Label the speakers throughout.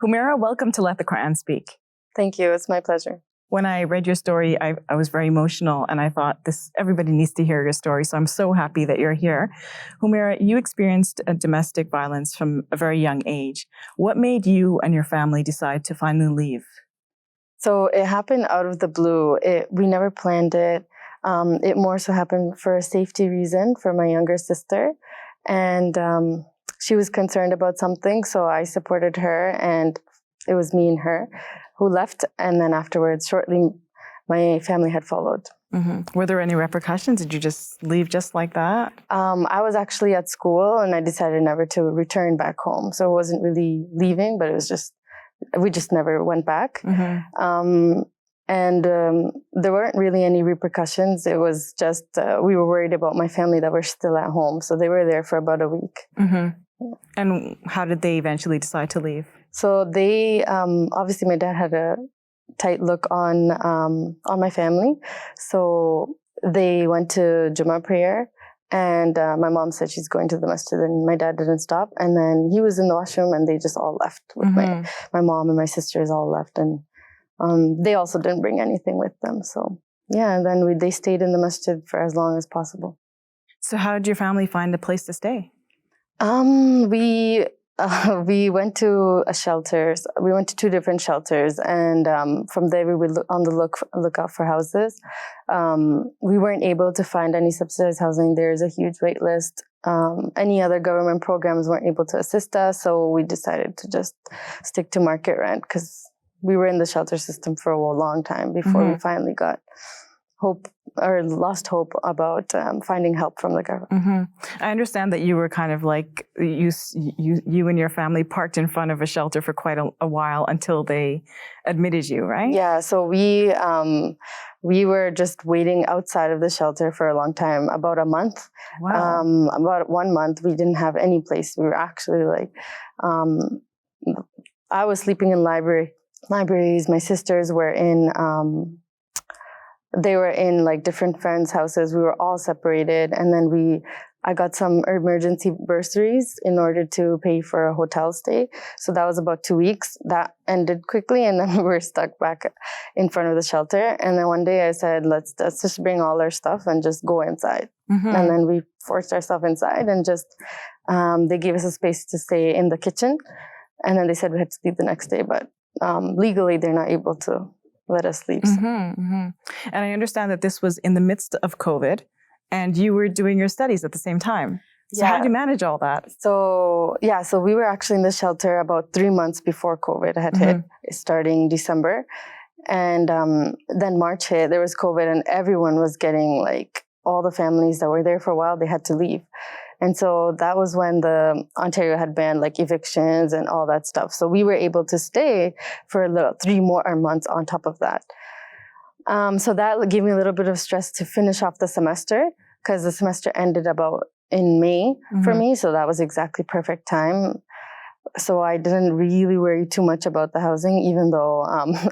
Speaker 1: Homayra, welcome to Let the Quran Speak.
Speaker 2: Thank you. It's my pleasure.
Speaker 1: When I read your story, I was very emotional, and I thought everybody needs to hear your story. So I'm so happy that you're here. Homayra, you experienced domestic violence from a very young age. What made you and your family decide to finally leave?
Speaker 2: So it happened out of the blue. We never planned it. It more so happened for a safety reason for my younger sister. And she was concerned about something, so I supported her, and it was me and her who left. And then afterwards, shortly, my family had followed.
Speaker 1: Mm-hmm. Were there any repercussions? Did you just leave just like that?
Speaker 2: I was actually at school, and I decided never to return back home. So it wasn't really leaving, but it was just, we just never went back.
Speaker 1: Mm-hmm.
Speaker 2: There weren't really any repercussions. It was just, we were worried about my family that were still at home. So they were there for about a week.
Speaker 1: Mm-hmm. And how did they eventually decide to leave?
Speaker 2: So they, obviously my dad had a tight look on my family. So they went to Jummah prayer, and my mom said she's going to the masjid, and my dad didn't stop. And then he was in the washroom, and they just all left with
Speaker 1: Mm-hmm.
Speaker 2: my mom and my sisters all left. And they also didn't bring anything with them. So yeah, and then they stayed in the masjid for as long as possible.
Speaker 1: So how did your family find a place to stay?
Speaker 2: We went to shelters. We went to 2 different shelters, and from there we would on the lookout for houses. We weren't able to find any subsidized housing. There's a huge wait list. Any other government programs weren't able to assist us, so we decided to just stick to market rent, because we were in the shelter system for a long time before we finally got lost hope about finding help from the government.
Speaker 1: Mm-hmm. I understand that you were kind of like, you and your family parked in front of a shelter for quite a while until they admitted you, right?
Speaker 2: Yeah, so we were just waiting outside of the shelter for a long time, about a month.
Speaker 1: Wow.
Speaker 2: About 1 month, we didn't have any place. We were actually like, I was sleeping in libraries. My sisters were they were in like different friends' houses. We were all separated. And then I got some emergency bursaries in order to pay for a hotel stay. So that was about 2 weeks. That ended quickly, and then we were stuck back in front of the shelter. And then one day I said, let's just bring all our stuff and just go inside.
Speaker 1: Mm-hmm.
Speaker 2: And then we forced ourselves inside, and just they gave us a space to stay in the kitchen. And then they said we had to leave the next day, but legally they're not able to let us leave. So.
Speaker 1: Mm-hmm, mm-hmm. And I understand that this was in the midst of COVID, and you were doing your studies at the same time. So how did you manage all that?
Speaker 2: So we were actually in the shelter about 3 months before COVID had hit, starting December. And then March hit, there was COVID, and everyone was getting, like, all the families that were there for a while, they had to leave. And so that was when Ontario had banned like evictions and all that stuff. So we were able to stay for 3 more months on top of that. So that gave me a little bit of stress to finish off the semester, because the semester ended about in May for me. So that was exactly perfect time. So I didn't really worry too much about the housing, even though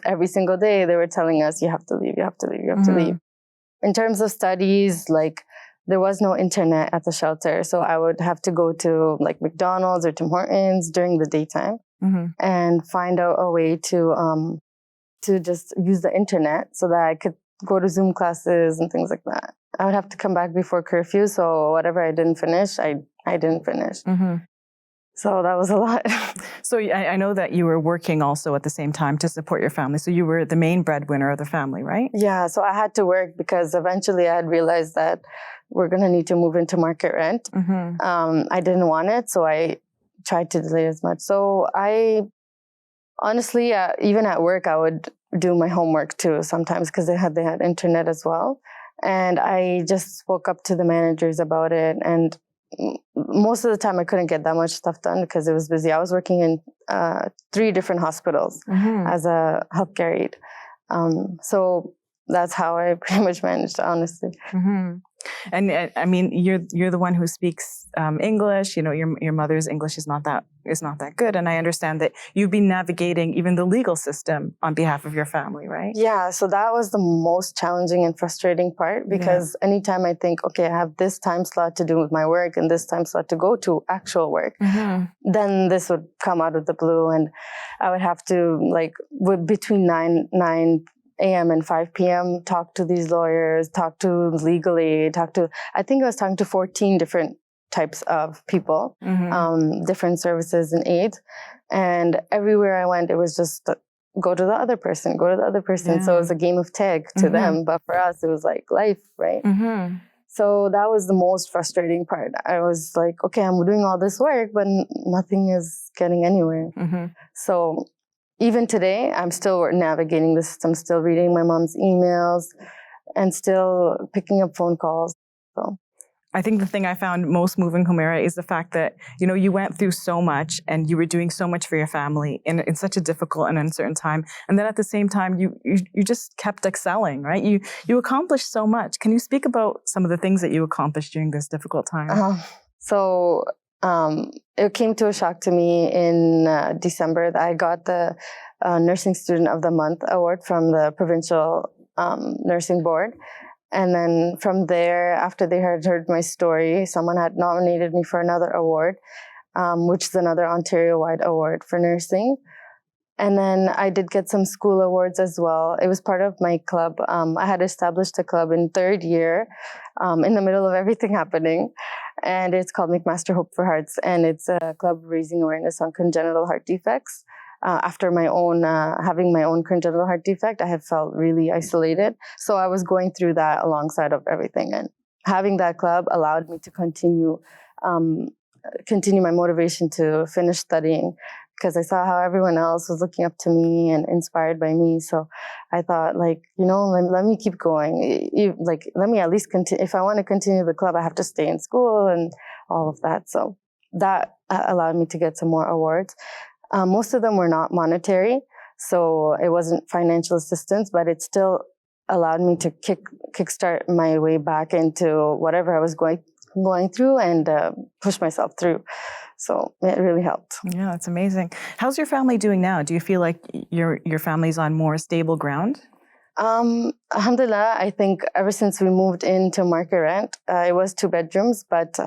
Speaker 2: every single day they were telling us, you have to leave, you have to leave, you have to leave. In terms of studies, like, there was no internet at the shelter, so I would have to go to like McDonald's or Tim Hortons during the daytime and find out a way to just use the internet so that I could go to Zoom classes and things like that. I would have to come back before curfew, so whatever I didn't finish, I didn't finish. So that was a lot.
Speaker 1: So I know that you were working also at the same time to support your family. So you were the main breadwinner of the family, right?
Speaker 2: Yeah, so I had to work because eventually I had realized that we're going to need to move into market rent. I didn't want it, so I tried to delay as much. So I honestly, even at work, I would do my homework too sometimes, because they had internet as well. And I just spoke up to the managers about it, and most of the time I couldn't get that much stuff done because it was busy. I was working in 3 different hospitals as a healthcare aide. So that's how I pretty much managed, honestly.
Speaker 1: And I mean, you're the one who speaks English. You know, your mother's English is not that good, and I understand that you've been navigating even the legal system on behalf of your family, right?
Speaker 2: Yeah, so that was the most challenging and frustrating part, because anytime I think, okay, I have this time slot to do with my work and this time slot to go to actual work, then this would come out of the blue, and I would have to, like, between 9 a.m. and 5 p.m. talk to these lawyers, talk to legal aid, I think I was talking to 14 different types of people, different services and aid. And everywhere I went, it was just go to the other person. Yeah. So it was a game of tag to them. But for us, it was like life, right? So that was the most frustrating part. I was like, okay, I'm doing all this work, but nothing is getting anywhere. So even today, I'm still navigating the system, still reading my mom's emails and still picking up phone calls. So
Speaker 1: I think the thing I found most moving, Homayra, is the fact that, you know, you went through so much and you were doing so much for your family in such a difficult and uncertain time. And then at the same time, you just kept excelling, right? You accomplished so much. Can you speak about some of the things that you accomplished during this difficult time?
Speaker 2: It came to a shock to me in December that I got the Nursing Student of the Month award from the Provincial Nursing Board. And then from there, after they had heard my story, someone had nominated me for another award, which is another Ontario-wide award for nursing. And then I did get some school awards as well. It was part of my club. I had established a club in third year, in the middle of everything happening. And it's called McMaster Hope for Hearts. And it's a club raising awareness on congenital heart defects. After my own, having my own congenital heart defect, I had felt really isolated. So I was going through that alongside of everything. And having that club allowed me to continue my motivation to finish studying, because I saw how everyone else was looking up to me and inspired by me. So I thought, like, you know, let me keep going. Let me at least continue. If I want to continue the club, I have to stay in school and all of that. So that allowed me to get some more awards. Most of them were not monetary, so it wasn't financial assistance, but it still allowed me to kickstart my way back into whatever I was going through and push myself through. So it really helped.
Speaker 1: Yeah, that's amazing. How's your family doing now? Do you feel like your family's on more stable ground?
Speaker 2: Alhamdulillah, I think ever since we moved into market rent, it was 2 bedrooms, but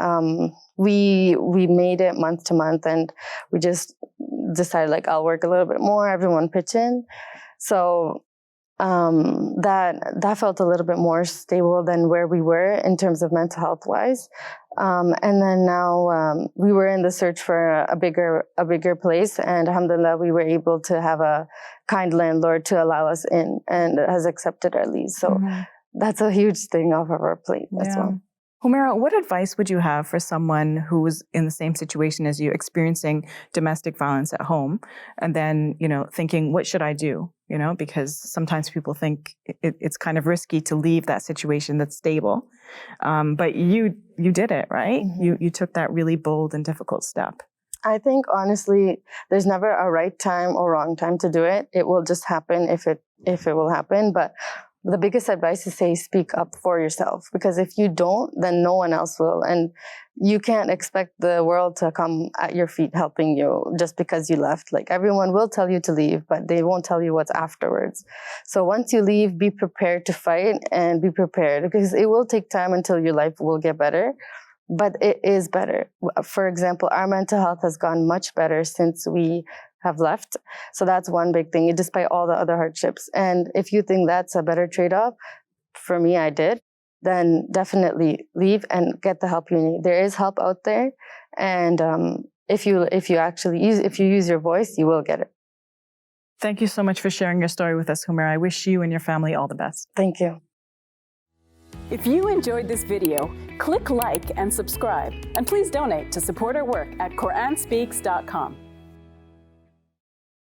Speaker 2: we made it month to month, and we just decided, like, I'll work a little bit more, everyone pitch in. So that felt a little bit more stable than where we were in terms of mental health wise. And then now we were in the search for a bigger place, and alhamdulillah, we were able to have a kind landlord to allow us in, and has accepted our lease. So that's a huge thing off of our plate as well.
Speaker 1: Homayra, what advice would you have for someone who was in the same situation as you, experiencing domestic violence at home, and then, you know, thinking, what should I do? You know, because sometimes people think it's kind of risky to leave that situation that's stable. But you did it, right? You took that really bold and difficult step.
Speaker 2: I think, honestly, there's never a right time or wrong time to do it. It will just happen if it will happen. But the biggest advice is say, speak up for yourself, because if you don't, then no one else will. And you can't expect the world to come at your feet helping you just because you left. Like, everyone will tell you to leave, but they won't tell you what's afterwards. So once you leave, be prepared to fight, and be prepared, because it will take time until your life will get better. But it is better. For example, our mental health has gone much better since we have left. So that's one big thing, despite all the other hardships. And if you think that's a better trade-off, for me, I did, then definitely leave and get the help you need. There is help out there. And if you use your voice, you will get it.
Speaker 1: Thank you so much for sharing your story with us, Homayra. I wish you and your family all the best.
Speaker 2: Thank you.
Speaker 3: If you enjoyed this video, click like and subscribe. And please donate to support our work at QuranSpeaks.com.